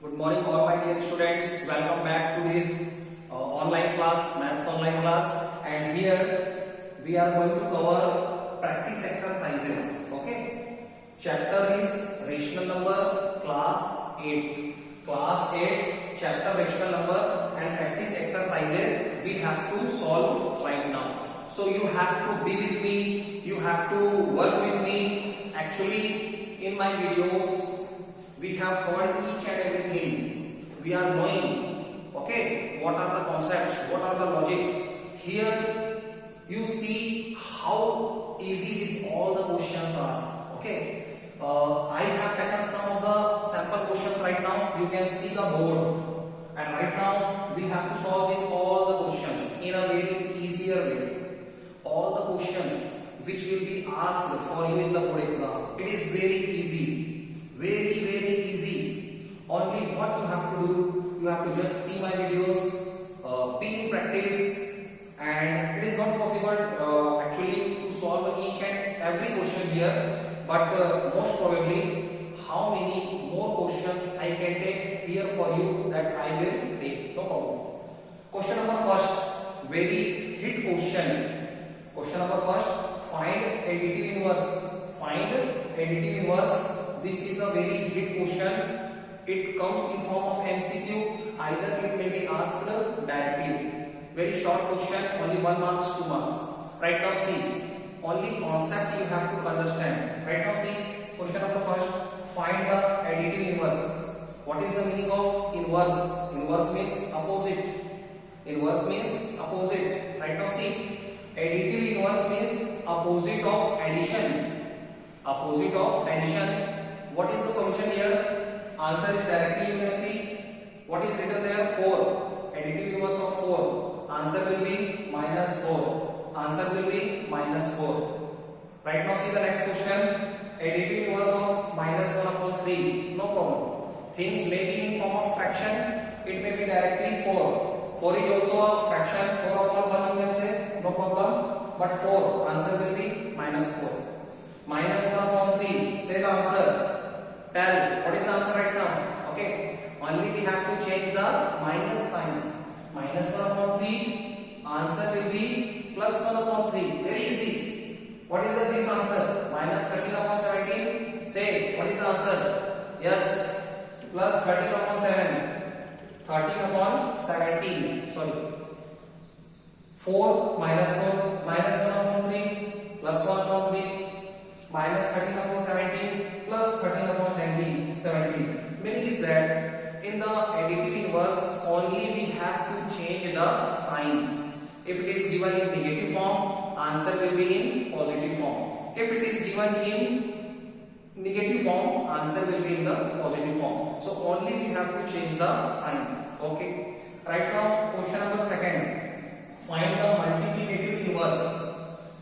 Good morning all my dear students. Welcome back to this online class, maths online class, and here we are going to cover practice exercises. Okay. Chapter is rational number, class 8. Class 8 chapter rational number and practice exercises we have to solve right now. So you have to be with me, you have to work with me. Actually in my videos we have covered each and everything. We are knowing, okay, what are the concepts, what are the logics. Here you see how easy these all the questions are. Okay, I have taken some of the sample questions right now. You can see the board, and right now we have to solve these all the questions in a very easier way. All the questions which will be asked for you in the board exam. It is very easy, very easy. Only what you have to do, you have to just see my videos, be in practice, and it is not possible actually to solve each and every question here, but most probably how many more questions I can take here for you, that I will take, no problem. Question number first, very hit question. Question number first, find additive inverse. Find additive inverse. This is a very hit question. It comes in form of MCQ. Either it may be asked directly. Very short question, only 1 marks, 2 marks. Right now see, only concept you have to understand. Right now see, question number first, find the additive inverse. What is the meaning of inverse? Inverse means opposite. Inverse means opposite. Right now see, additive inverse means opposite of addition. Opposite of addition. What is the solution here? Answer is directly you can see. What is written there? 4. Additive inverse of 4. Answer will be minus 4. Answer will be minus 4. Right now see the next question. Additive inverse of minus 1 upon 3. No problem. Things may be in form of fraction. It may be directly 4. 4 is also a fraction. 4 upon 1 you can say. No problem. But 4. Answer will be minus 4. Minus 1 upon 3. Say the answer. Tell what is the answer right now. Okay, only we have to change the minus sign. Minus 1 upon 3. Answer will be plus 1 upon 3. Very easy. What is this answer? Minus 13 upon 17. Say what is the answer? Yes, plus 13 upon 7. 13 upon 17. Sorry. 4 minus 4 minus 1 upon 3 plus 1 upon 3 minus 13 upon 17 plus 13 upon 17. Meaning is that in the additive inverse only we have to change the sign. If it is given in negative form, answer will be in positive form. If it is given in negative form, answer will be in the positive form. So only we have to change the sign. Okay. Right now question number second. Find the multiplicative inverse.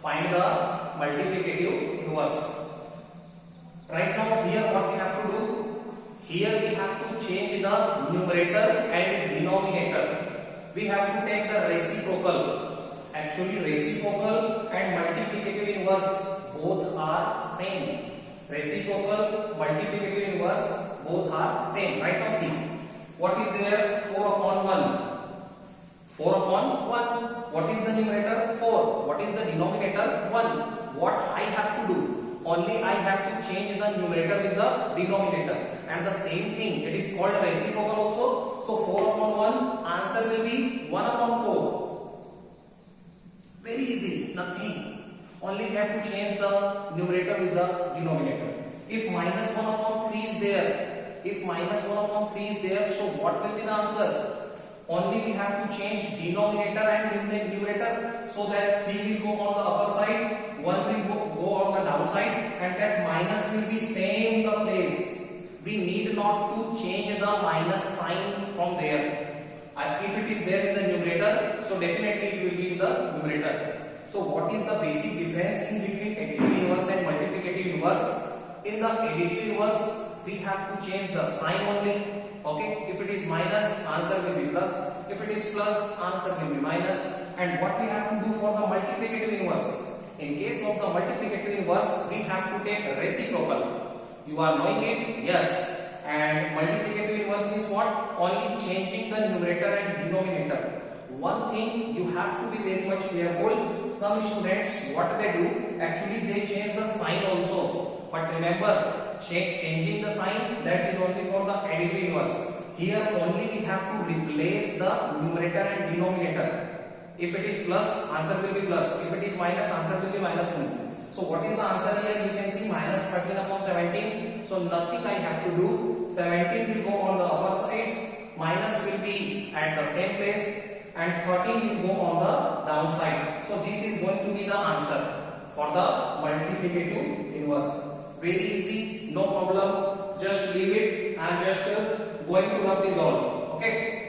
Find the multiplicative inverse. Right now here what we have to do? Here we have to change the numerator and denominator. We have to take the reciprocal. Actually reciprocal and multiplicative inverse both are same. Reciprocal, multiplicative inverse both are same. Right now see, what is there? 4 upon 1. 4 upon 1. What is the numerator? 4. What is the denominator? 1. What I have to do? Only I have to change the numerator with the denominator. And the same thing, it is called reciprocal also. So 4 upon 1, answer will be 1 upon 4. Very easy, nothing. Only we have to change the numerator with the denominator. If minus 1 upon 3 is there, so what will be the answer? Only we have to change denominator and numerator, so that 3 will go on the upper side, 1 will go on the downside, and that minus will be same the place. We need not to change the minus sign from there. If it is there in the numerator, so definitely it will be in the numerator. So what is the basic difference in between additive inverse and multiplicative inverse? In the additive inverse, we have to change the sign only. Okay, if it is minus, answer will be plus. If it is plus, answer will be minus. And what we have to do for the multiplicative inverse? In case of the multiplicative inverse, we have to take reciprocal. You are knowing it? Yes. And multiplicative inverse means what? only changing the numerator and denominator. One thing you have to be very much careful. Some students, what they do, actually they change the sign also. But remember, changing the sign, that is only for the additive inverse. Here only we have to replace the numerator and denominator. If it is plus, answer will be plus. If it is minus, answer will be minus 1. So what is the answer here? You can see minus 13 upon 17. So nothing I have to do. 17 will go on the upper side. Minus will be at the same place. And 13 will go on the downside. So this is going to be the answer for the multiplicative inverse. Very easy, no problem. Just leave it. I am just going to rub this all. Okay.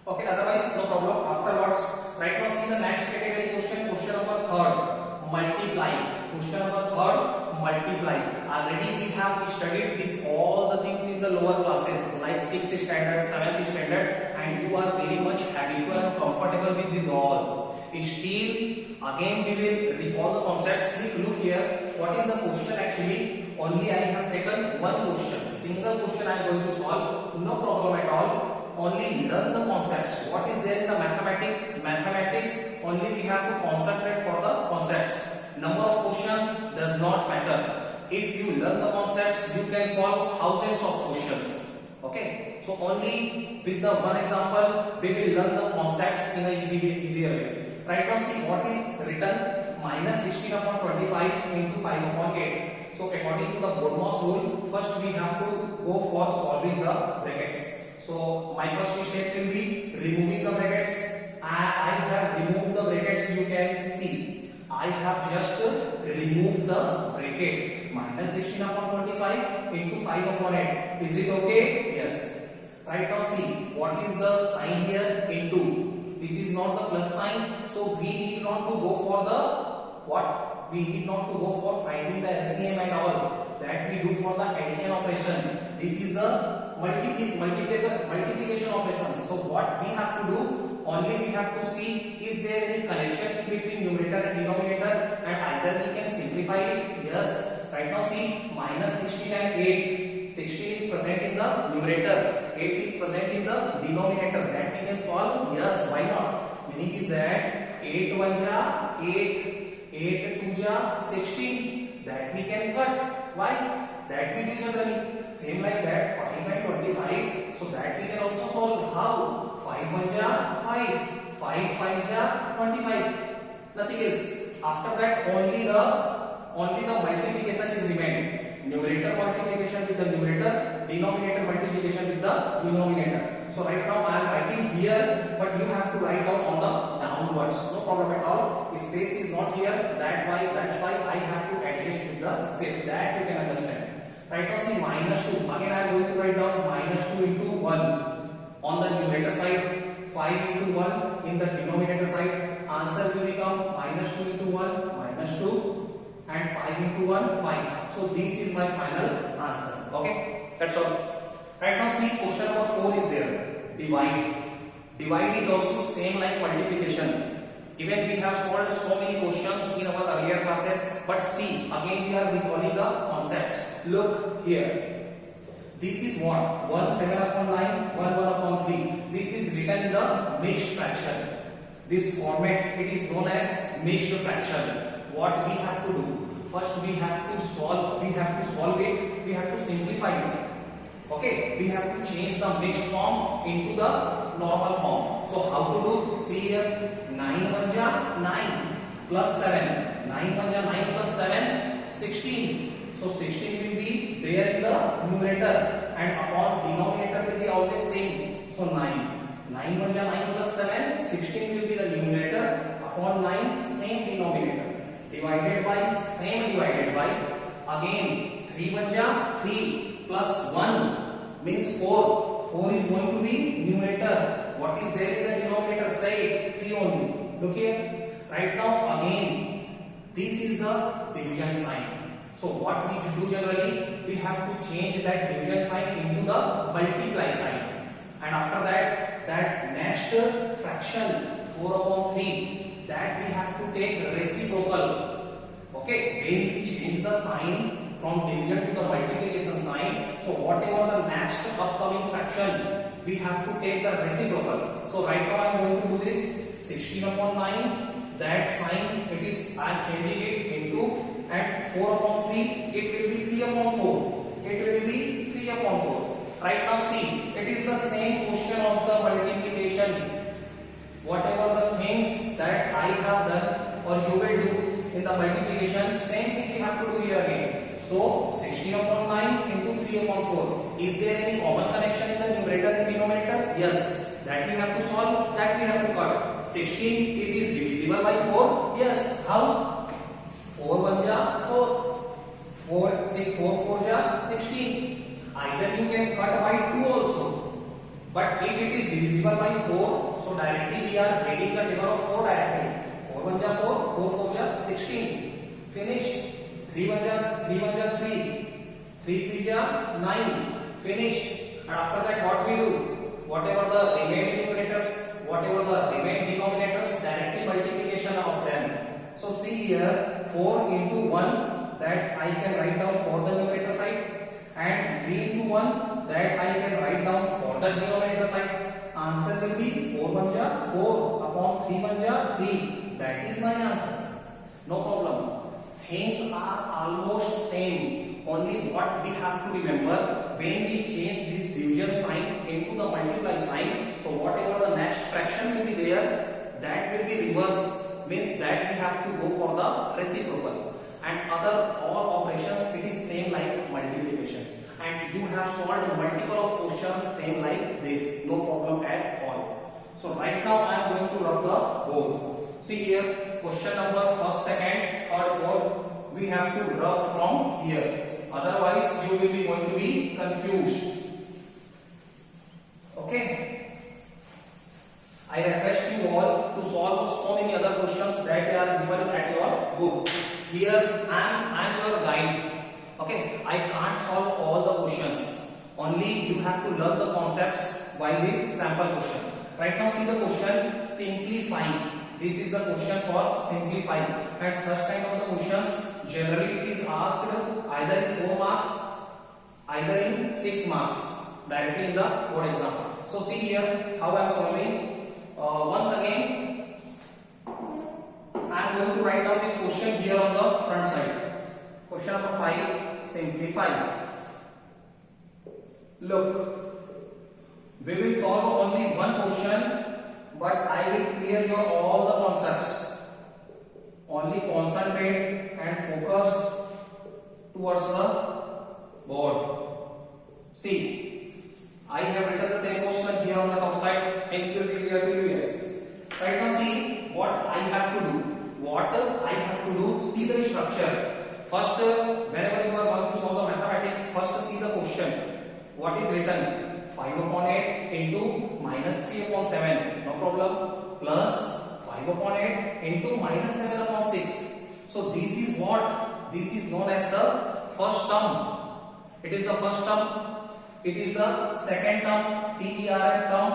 Okay, otherwise no problem. Afterwards, right now see the next category question. Question number 3, multiply. Question number 3, multiply. Already we have studied this all the things in the lower classes like 6th standard, 7th standard, and you are very much habitual and comfortable with this all. Still, again we will recall the concepts. Look here. What is the question actually? Only I have taken one question. Single question I am going to solve. No problem at all. Only learn the concepts. What is there in the mathematics? Mathematics, only we have to concentrate for the concepts. Number of questions does not matter. If you learn the concepts, you can solve thousands of questions. Okay? So only with the one example, we will learn the concepts in a easier way. Right now see what is written. Minus 16 upon 25 into 5 upon 8. So according to the BODMAS rule, first we have to go for solving the brackets. So my first step will be removing the brackets. I have removed the brackets. You can see I have just removed the bracket. Minus 16 upon 25 into 5 upon 8. Is it okay? Yes. Right now see what is the sign here? Into. This is not the plus sign. So we need not to go for the what? We need not to go for finding the LCM and all. That we do for the addition operation. This is the multiplication operation. So what we have to do? Only we have to see is there any connection between numerator and denominator, and either we can simplify it. Yes. Right now see minus 16 and 8. 16 is present in the numerator. 8 is present in the denominator. That we can solve. Yes. Why not? Meaning is that 8 1 ja 8, 8 2 ja 16. That we can cut. Why? That we do generally. Same like that 5 and 25. So that we can also solve. How? 5 1 ja 5, 5 5 ja 25. Nothing else. After that only the multiplication is remaining. Numerator multiplication with the numerator, denominator multiplication with the denominator. So right now I am writing here, but you have to write down on the downwards. No problem at all. Space is not here. That's why I have to adjust with the space. That you can understand. Right now see minus 2. Again I am going to write down minus 2 into 1 on the numerator side, 5 into 1 in the denominator side. Answer will become minus 2 into 1 minus 2 and 5 into 1 5. So this is my final answer. Okay, that's all. Right now see question number 4 is there. Divide. Divide is also same like multiplication. Even we have solved so many questions in our earlier classes, but see again we are recalling the concepts. Look here. This is what? 1 7 upon 9, 1 1 upon 3. This is written in the mixed fraction. This format, it is known as mixed fraction. What we have to do? First we have to solve it. We have to simplify it. Okay, we have to change the mixed form into the normal form. So how to do? See here, 9 1 ja 9 plus 7. 9 1 ja 9 plus 7, 16. So 16 will be there in the numerator, and upon denominator will be always same. So 9. 9 1 ja 9 plus 7, 16 will be the numerator. Upon 9, same denominator. Divided by, same divided by. Again 3 1 ja 3 plus 1 means 4. 4 is going to be numerator. What is there in the denominator? Say 3 only. Look here. Right now again, this is the division sign. So what we do generally, we have to change that division sign into the multiply sign. And after that next fraction 4 upon 3, that we have to take reciprocal. Okay, when we change the sign from division to the multiplication sign, so whatever the next upcoming fraction, we have to take the reciprocal. So right now I am going to do this 16 upon 9. That sign it is I am changing it into, and 4 upon 3 it will be 3 upon 4. It will be 3 upon 4. Right now see, it is the same question of the multiplication. Whatever the things that I have done or you will do in the multiplication, same thing we have to do here again. So 16 upon 9 into 3 upon 4. Is there any common connection in the numerator and denominator? Yes. That we have to solve, that we have to cut. 16 it is divisible by 4. Yes. How? 4 1 ja 4. 4 6 4 4 ja 16. Either you can cut by 2 also. But if it is divisible by 4, so directly we are reading the table of 4 directly. 4 1 ja 4, 4 4 ja 16. Finish. 3 1 ja 3, 3 3 ja 9. Finish. And after that what we do? Whatever the remaining numerators, whatever the remaining denominators, directly multiplication of them. So see here, 4 into 1 that I can write down for the numerator side, and 3 into 1 that I can write down for the denominator side. Answer will be 4 1 ja 4 upon 3 1 ja 3. That is my answer. No problem. Things are almost same. Only what we have to remember, when we change this division sign into the multiply sign, so whatever the next fraction will be there, that will be reverse. Means that we have to go for the reciprocal. And other all operations it is same like multiplication. And you have solved multiple of questions same like this. No problem at all. So right now I am going to rub the board. See here, question number first, second, third, fourth. We have to rub from here. Otherwise, you will be going to be confused. Okay. I request you all to solve so many other questions that are given at your book. Here, I am your guide. Okay. I can't solve all the questions. Only you have to learn the concepts by this sample question. Right now, see the question simplifying. This is the question for simplifying. And such kind of the questions generally it is asked either in 4 marks, either in 6 marks, directly in the board exam. So see here how I am solving. Once again, I am going to write down this question here on the front side. Question number 5, simplify. Look, we will solve only one question, but I will clear your all the concepts. Only concentrate and focus towards the board. See, I have written the same question here on the top side. Things will be clear to you. Yes. Right now, see what I have to do. What I have to do. See the structure. First, whenever you are going to solve the mathematics, first see the question. What is written? 5 upon 8 into minus 3 upon 7. No problem. Plus 5 upon 8 into minus 7 upon 6. So this is what? This is known as the first term. It is the first term. It is the second term. TERM term.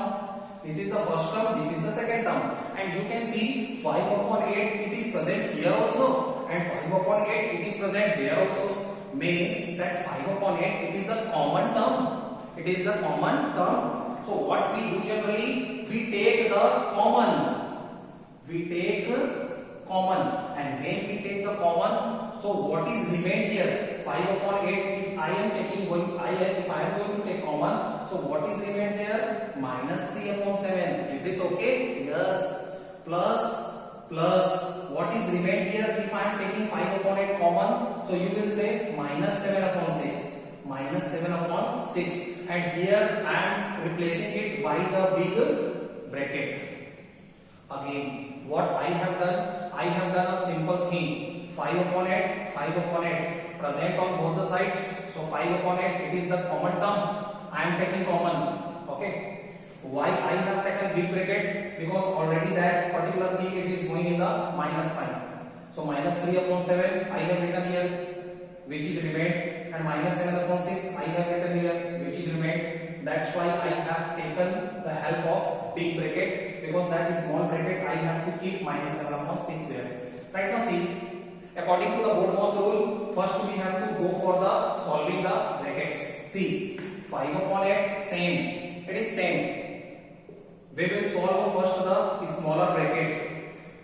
This is the first term. This is the second term. And you can see 5 upon 8 it is present here also. And 5 upon 8 it is present there also. Means that 5 upon 8 it is the common term. It is the common term. So what we do generally, we take the common. We take common, and when we take the common, so what is remained here? 5 upon 8. If I am going to take common, so what is remained there? Minus 3 upon 7. Is it okay? Yes. Plus what is remained here? If I am taking 5 upon 8 common, so you will say minus 7 upon 6. Minus 7 upon 6, and here I am replacing it by the big bracket. Again, what I have done? I have done a simple thing. 5 upon 8, 5 upon 8 present on both the sides. So 5 upon 8 it is the common term. I am taking common. Okay. Why I have taken big bracket? Because already that particular thing it is going in the minus sign. So minus 3 upon 7 I have written here, which is remained, and minus 7 upon 6 I have written here, which is remained. That's why I have taken the help of big bracket, because that is small bracket I have to keep minus 7 upon 6 there. Right now see, according to the Bode-Mohs rule, first we have to go for the solving the brackets. See, 5 upon 8 same, it is same. We will solve first the smaller bracket.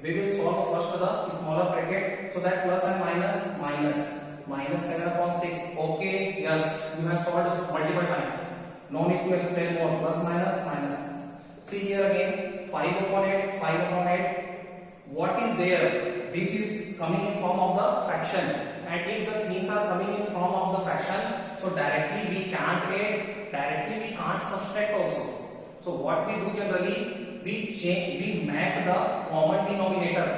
We will solve first the smaller bracket, so that plus and minus 7 upon 6. Okay, yes, you have solved multiple times. No need to explain more. Plus minus. See here again, 5 upon 8, 5 upon 8. What is there? This is coming in form of the fraction. And if the things are coming in form of the fraction, so directly we can't add, directly we can't subtract also. So what we do generally, we make the common denominator.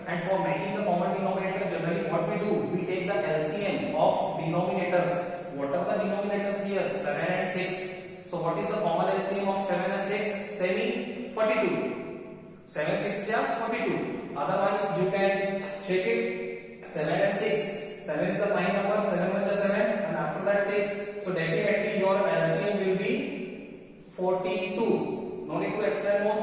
And for making the common denominator, generally what we do, we take the LCM of denominators. What are the denominators here? 7 and 6. So what is the common LCM of 7 and 6? Say me, 42. 7 6 ja 42. Otherwise you can check it. 7 and 6. 7 is the prime number. 7 1 is 7, and after that 6. So definitely your LCM will be 42. No need to explain more.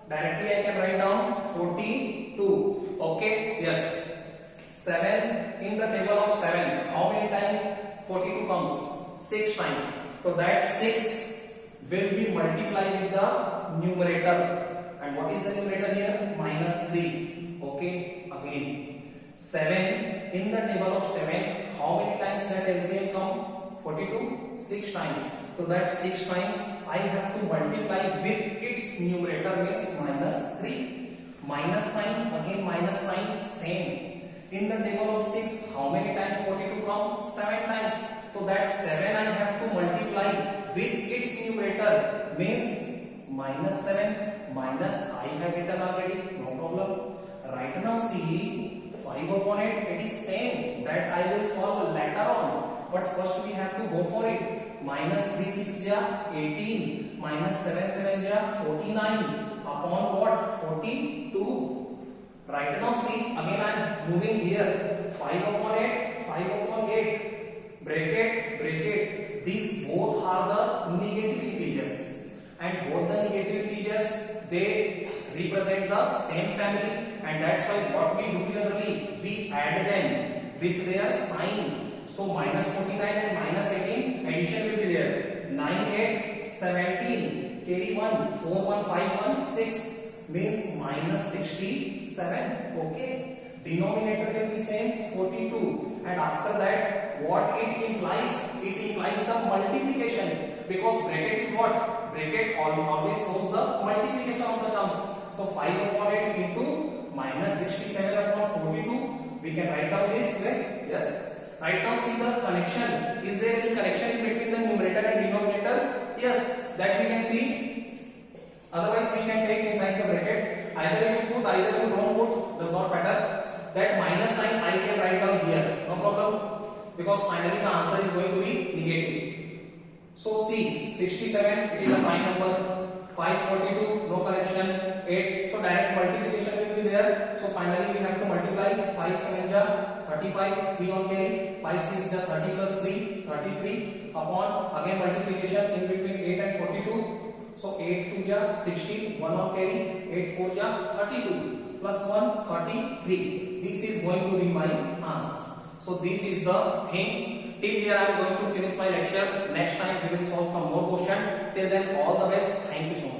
Directly I can write down 42. Okay, yes. 7 in the table of 7. How many times 42 comes? 6 times. So that 6 will be multiplied with the numerator. And what is the numerator here? Minus 3. Okay, again. 7 in the table of 7. How many times that LCM come? 42? 6 times. So that 6 times I have to multiply with its numerator, means minus 3. Minus sign, again minus sign, same. In the table of 6, how many times 42 come? 7 times. So that 7 I have to multiply with its numerator, means minus 7 minus I have written already, no problem. Right now see, 5 upon 8, it is same, that I will solve later on. But first we have to go for it. Minus 3 6 ja 18, minus 7 7 ja 49, upon what? 42. Right now see, again I am moving here. 5 upon 8, 5 upon 8, bracket. These both are the negative integers, and both the negative integers, they represent the same family, and that's why what we do generally, we add them with their sign. So minus 49 and minus 18, addition will be there. 9 8 17, carry 1, 4 1 5 1 6, means minus 67. Okay, denominator will be same, 42. And after that, what it implies? It implies the multiplication, because bracket is what? Bracket always shows the multiplication of the terms. So 5 upon 8 into minus 67 upon 42. We can write down this way. Yes. Right now see the connection. Is there any connection in between the numerator and denominator? Yes, that we can see. Otherwise we can take inside the bracket. Either you put, either you don't put, does not matter. That minus sign I can write down here, no problem, because finally the answer is going to be negative. So see, 67, it is a prime number. 542, no connection. 8, so direct multiplication will be there. So finally we have to multiply. 5 7 ja 35, 3 on carry. 5 6 ja 30 plus 3, 33, upon again multiplication in between 8 and 42. So 8 2 ja 60, 1 on carry. 8 4 ja 32, plus 1 33. This is going to be my answer. So this is the thing. Till here I am going to finish my lecture. Next time we will solve some more question. Till then, all the best. Thank you so much.